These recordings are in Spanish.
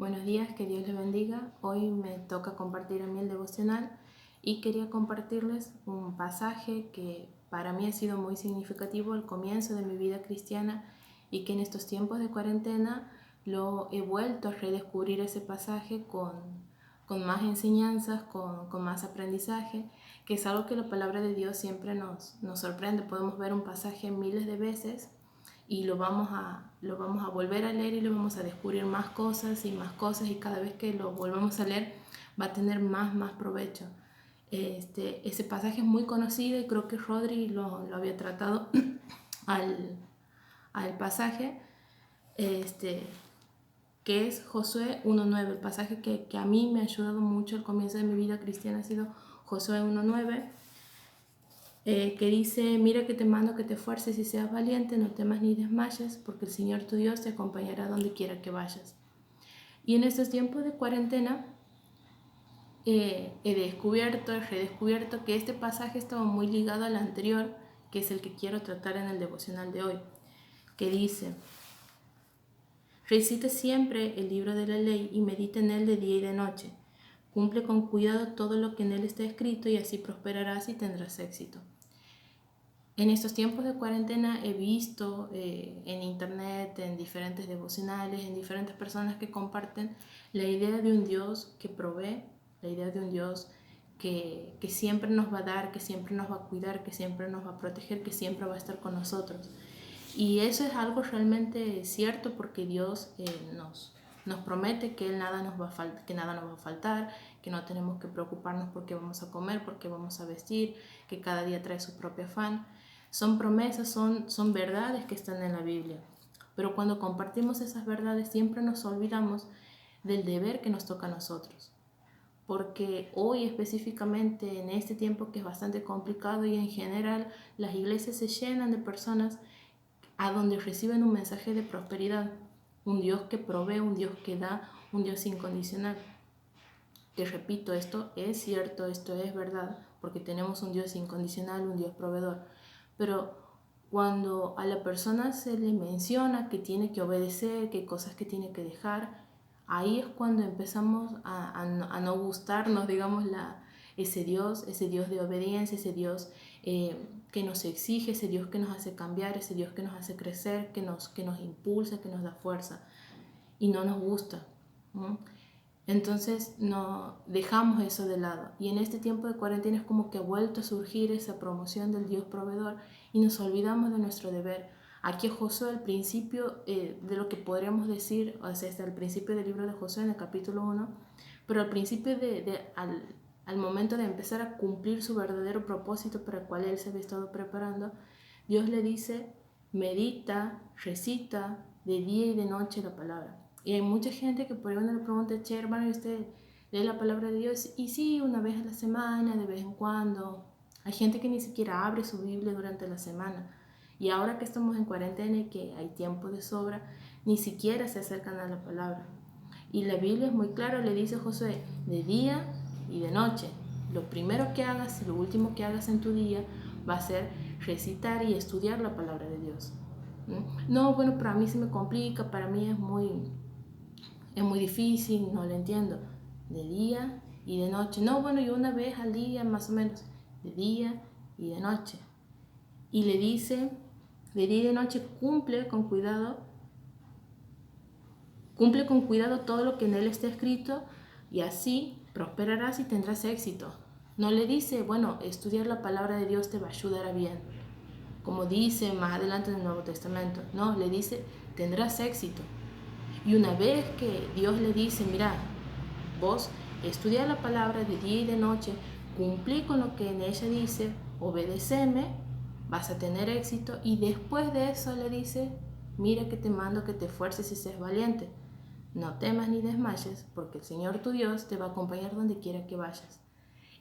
Buenos días, que Dios les bendiga. Hoy me toca compartir a mí el devocional y quería compartirles un pasaje que para mí ha sido muy significativo al comienzo de mi vida cristiana y que en estos tiempos de cuarentena lo he vuelto a redescubrir ese pasaje con más enseñanzas, con más aprendizaje, que es algo que la palabra de Dios siempre nos sorprende. Podemos ver un pasaje miles de veces y lo vamos a volver a leer y lo vamos a descubrir más cosas y cada vez que lo volvemos a leer va a tener más provecho. Ese pasaje es muy conocido y creo que Rodri lo había tratado al pasaje, que es Josué 1.9. El pasaje que a mí me ha ayudado mucho al comienzo de mi vida cristiana ha sido Josué 1.9. Que dice: mira que te mando que te esfuerces y seas valiente, no temas ni desmayes, porque el Señor tu Dios te acompañará donde quiera que vayas. Y en estos tiempos de cuarentena he redescubierto que este pasaje estaba muy ligado al anterior, que es el que quiero tratar en el devocional de hoy, que dice: recita siempre el libro de la ley y medita en él de día y de noche. Cumple con cuidado todo lo que en él está escrito y así prosperarás y tendrás éxito. En estos tiempos de cuarentena he visto en internet, en diferentes devocionales, en diferentes personas que comparten la idea de un Dios que provee, la idea de un Dios que siempre nos va a dar, que siempre nos va a cuidar, que siempre nos va a proteger, que siempre va a estar con nosotros. Y eso es algo realmente cierto, porque Dios nos promete que nada nos va a faltar, que no tenemos que preocuparnos porque vamos a comer, porque vamos a vestir, que cada día trae su propio afán. Son promesas, son verdades que están en la Biblia. Pero cuando compartimos esas verdades siempre nos olvidamos del deber que nos toca a nosotros. Porque hoy específicamente en este tiempo que es bastante complicado y en general las iglesias se llenan de personas a donde reciben un mensaje de prosperidad, un Dios que provee, un Dios que da, un Dios incondicional. Te repito, esto es cierto, esto es verdad, porque tenemos un Dios incondicional, un Dios proveedor. Pero cuando a la persona se le menciona que tiene que obedecer, que hay cosas que tiene que dejar, ahí es cuando empezamos a no gustarnos, digamos, ese Dios de obediencia, ese Dios que nos exige, ese Dios que nos hace cambiar, ese Dios que nos hace crecer, que nos impulsa, que nos da fuerza, y no nos gusta, ¿no? Entonces no dejamos eso de lado, y en este tiempo de cuarentena es como que ha vuelto a surgir esa promoción del Dios proveedor y nos olvidamos de nuestro deber. Aquí Josué, al principio de lo que podríamos decir, o sea, hasta el principio del libro de Josué, en el capítulo 1, pero al principio al momento de empezar a cumplir su verdadero propósito para el cual él se había estado preparando, Dios le dice: medita, recita de día y de noche la palabra. Y hay mucha gente que por ahí uno le pregunta: che, hermano, ¿y usted lee la palabra de Dios? Y sí, una vez a la semana, de vez en cuando. Hay gente que ni siquiera abre su Biblia durante la semana. Y ahora que estamos en cuarentena y que hay tiempo de sobra, ni siquiera se acercan a la palabra. Y la Biblia es muy clara, le dice a Josué: de día y de noche. Lo primero que hagas y lo último que hagas en tu día va a ser recitar y estudiar la palabra de Dios. No, bueno, pero a mí se me complica, para mí es muy difícil, no lo entiendo. De día y de noche. No, bueno, yo una vez al día más o menos. De día y de noche. Y le dice: de día y de noche cumple con cuidado todo lo que en él está escrito, y así prosperarás y tendrás éxito. No le dice: bueno, estudiar la palabra de Dios te va a ayudar a bien, como dice más adelante en el Nuevo Testamento. No, le dice: tendrás éxito. Y una vez que Dios le dice: mira, vos estudia la palabra de día y de noche, cumplí con lo que en ella dice, obedeceme, vas a tener éxito. Y después de eso le dice: mira que te mando que te esfuerces y seas valiente. No temas ni desmayes, porque el Señor tu Dios te va a acompañar donde quiera que vayas.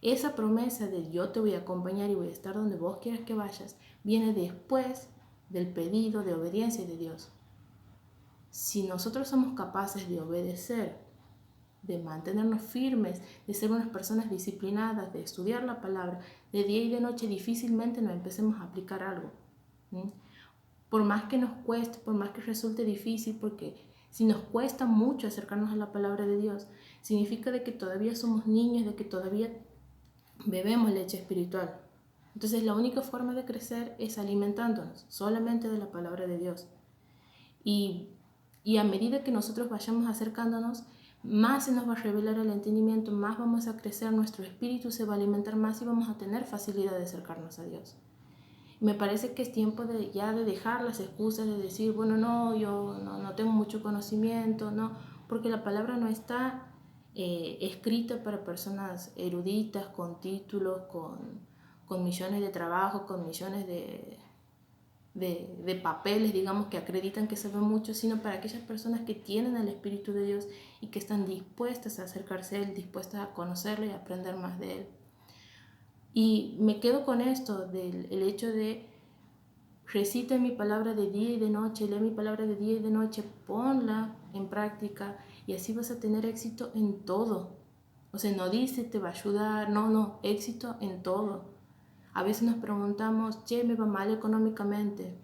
Esa promesa de yo te voy a acompañar y voy a estar donde vos quieras que vayas, viene después del pedido de obediencia de Dios. Si nosotros somos capaces de obedecer, de mantenernos firmes, de ser unas personas disciplinadas, de estudiar la palabra de día y de noche, difícilmente nos empecemos a aplicar algo. Por más que nos cueste, por más que resulte difícil, porque Si nos cuesta mucho acercarnos a la palabra de Dios, significa de que todavía somos niños, de que todavía bebemos leche espiritual. Entonces la única forma de crecer es alimentándonos solamente de la palabra de Dios. Y a medida que nosotros vayamos acercándonos, más se nos va a revelar el entendimiento, más vamos a crecer, nuestro espíritu se va a alimentar más y vamos a tener facilidad de acercarnos a Dios. Me parece que es tiempo ya de dejar las excusas, de decir, bueno, no, yo no tengo mucho conocimiento, no, porque la palabra no está escrita para personas eruditas, con títulos, con millones de trabajos, con millones de papeles, digamos, que acreditan que saben mucho, sino para aquellas personas que tienen el Espíritu de Dios y que están dispuestas a acercarse a Él, dispuestas a conocerlo y aprender más de Él. Y me quedo con esto, del hecho de recita mi palabra de día y de noche, lee mi palabra de día y de noche, ponla en práctica y así vas a tener éxito en todo. O sea, no dice te va a ayudar, no, éxito en todo. A veces nos preguntamos, che, me va mal económicamente.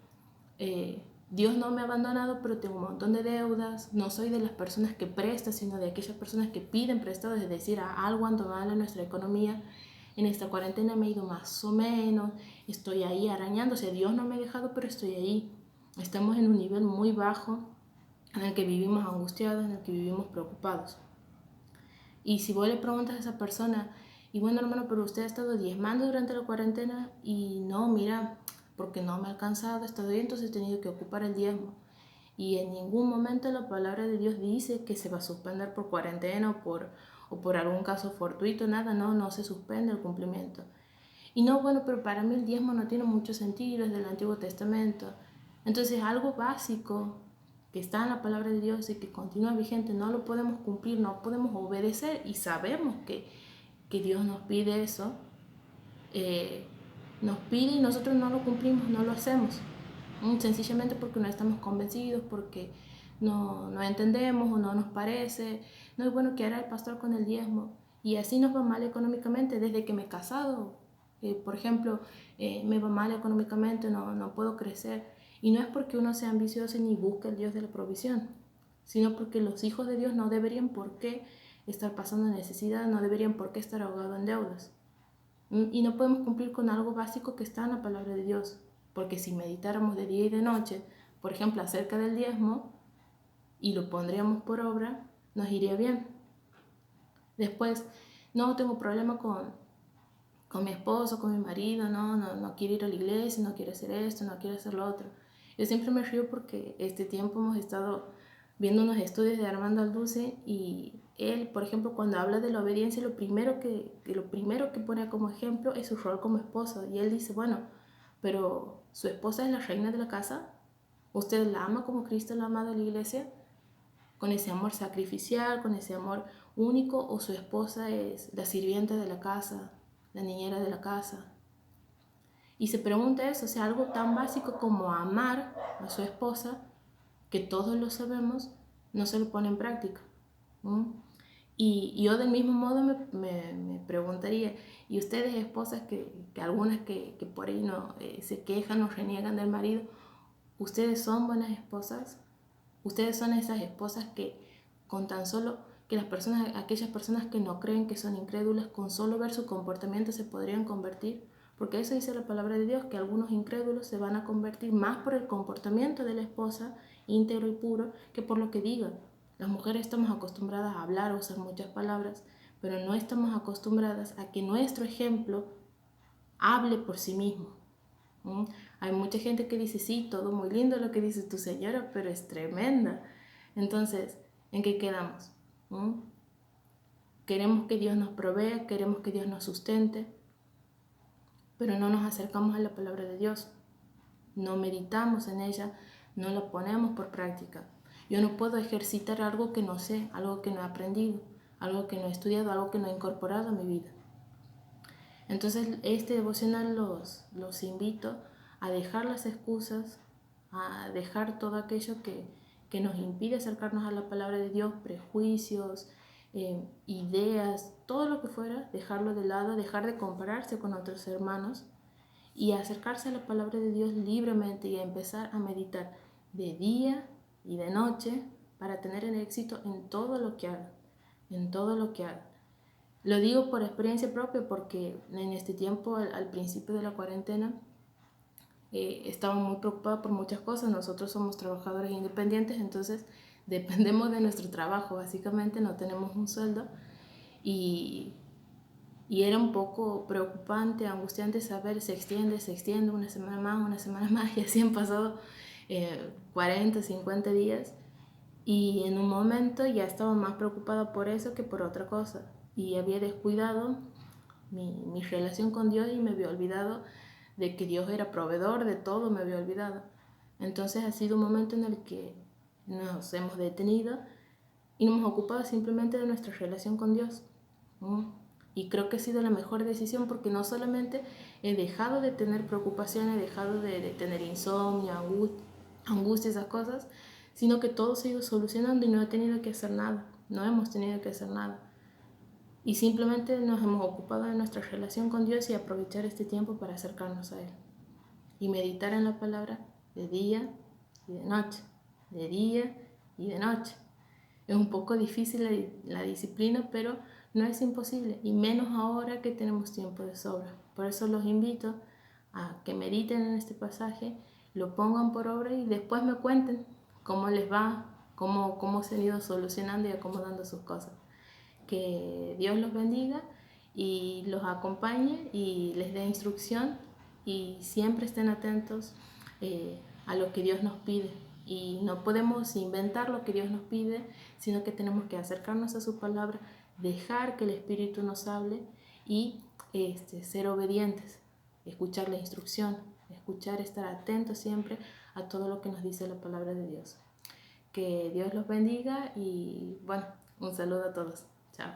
Dios no me ha abandonado, pero tengo un montón de deudas. No soy de las personas que prestan, sino de aquellas personas que piden prestado, es decir, algo anda mal en nuestra economía. En esta cuarentena me he ido más o menos, estoy ahí arañando, o sea, Dios no me ha dejado, pero estoy ahí. Estamos en un nivel muy bajo en el que vivimos angustiados, en el que vivimos preocupados. Y si vos le preguntas a esa persona, y bueno hermano, pero usted ha estado diezmando durante la cuarentena, y no, mira, porque no me ha alcanzado, he estado ahí, entonces he tenido que ocupar el diezmo. Y en ningún momento la palabra de Dios dice que se va a suspender por cuarentena o por algún caso fortuito, nada, no se suspende el cumplimiento. Y no, bueno, pero para mí el diezmo no tiene mucho sentido, es del Antiguo Testamento. Entonces algo básico que está en la palabra de Dios y que continúa vigente, no lo podemos cumplir, no podemos obedecer y sabemos que Dios nos pide eso, nos pide y nosotros no lo cumplimos, no lo hacemos, sencillamente porque no estamos convencidos, porque no entendemos o no nos parece, no es bueno que hará el pastor con el diezmo y así nos va mal económicamente. Desde que me he casado, por ejemplo, me va mal económicamente, no puedo crecer, y no es porque uno sea ambicioso ni busque el Dios de la provisión, sino porque los hijos de Dios no deberían por qué estar pasando necesidad, no deberían por qué estar ahogados en deudas. Y no podemos cumplir con algo básico que está en la palabra de Dios, porque si meditáramos de día y de noche, por ejemplo, acerca del diezmo, y lo pondríamos por obra, nos iría bien. Después, no tengo problema con mi esposo, con mi marido, no quiero ir a la iglesia, no quiero hacer esto, no quiero hacer lo otro. Yo siempre me río porque este tiempo hemos estado viendo unos estudios de Armando Alduce y él, por ejemplo, cuando habla de la obediencia, lo primero que pone como ejemplo es su rol como esposo. Y él dice, bueno, pero su esposa es la reina de la casa, usted la ama como Cristo la ha amado a la iglesia, con ese amor sacrificial, con ese amor único, o su esposa es la sirvienta de la casa, la niñera de la casa. Y se pregunta eso, o sea, algo tan básico como amar a su esposa, que todos lo sabemos, no se lo pone en práctica. Y yo del mismo modo me preguntaría, ¿y ustedes esposas, que algunas que por ahí no se quejan o reniegan del marido, ustedes son buenas esposas? Ustedes son esas esposas que con tan solo que aquellas personas que no creen, que son incrédulas, con solo ver su comportamiento se podrían convertir, porque eso dice la palabra de Dios, que algunos incrédulos se van a convertir más por el comportamiento de la esposa íntegro y puro que por lo que diga. Las mujeres estamos acostumbradas a hablar, a usar muchas palabras, pero no estamos acostumbradas a que nuestro ejemplo hable por sí mismo. Hay mucha gente que dice, sí, todo muy lindo lo que dice tu señora, pero es tremenda. Entonces, ¿en qué quedamos? Queremos que Dios nos provea, queremos que Dios nos sustente, pero no nos acercamos a la palabra de Dios. No meditamos en ella, no la ponemos por práctica. Yo no puedo ejercitar algo que no sé, algo que no he aprendido, algo que no he estudiado, algo que no he incorporado a mi vida. Entonces, este devocional los invito a dejar las excusas, a dejar todo aquello que nos impide acercarnos a la palabra de Dios, prejuicios, ideas, todo lo que fuera, dejarlo de lado, dejar de compararse con otros hermanos y acercarse a la palabra de Dios libremente y a empezar a meditar de día y de noche para tener el éxito en todo lo que hagan, en todo lo que hagan. Lo digo por experiencia propia porque en este tiempo, al principio de la cuarentena, estaba muy preocupada por muchas cosas. Nosotros somos trabajadores independientes, entonces dependemos de nuestro trabajo, básicamente no tenemos un sueldo y era un poco preocupante, angustiante saber se extiende una semana más y así han pasado 40, 50 días y en un momento ya estaba más preocupada por eso que por otra cosa y había descuidado mi relación con Dios y me había olvidado de que Dios era proveedor de todo, me había olvidado. Entonces ha sido un momento en el que nos hemos detenido y nos hemos ocupado simplemente de nuestra relación con Dios. Y creo que ha sido la mejor decisión porque no solamente he dejado de tener preocupaciones, he dejado de tener insomnio, angustia, esas cosas, sino que todo se ha ido solucionando y no he tenido que hacer nada, no hemos tenido que hacer nada. Y simplemente nos hemos ocupado de nuestra relación con Dios y aprovechar este tiempo para acercarnos a Él. Y meditar en la palabra de día y de noche, de día y de noche. Es un poco difícil la disciplina, pero no es imposible, y menos ahora que tenemos tiempo de sobra. Por eso los invito a que mediten en este pasaje, lo pongan por obra y después me cuenten cómo les va, cómo se han ido solucionando y acomodando sus cosas. Que Dios los bendiga y los acompañe y les dé instrucción y siempre estén atentos a lo que Dios nos pide. Y no podemos inventar lo que Dios nos pide, sino que tenemos que acercarnos a su palabra, dejar que el Espíritu nos hable y ser obedientes, escuchar la instrucción, estar atentos siempre a todo lo que nos dice la palabra de Dios. Que Dios los bendiga y bueno, un saludo a todos. Chao.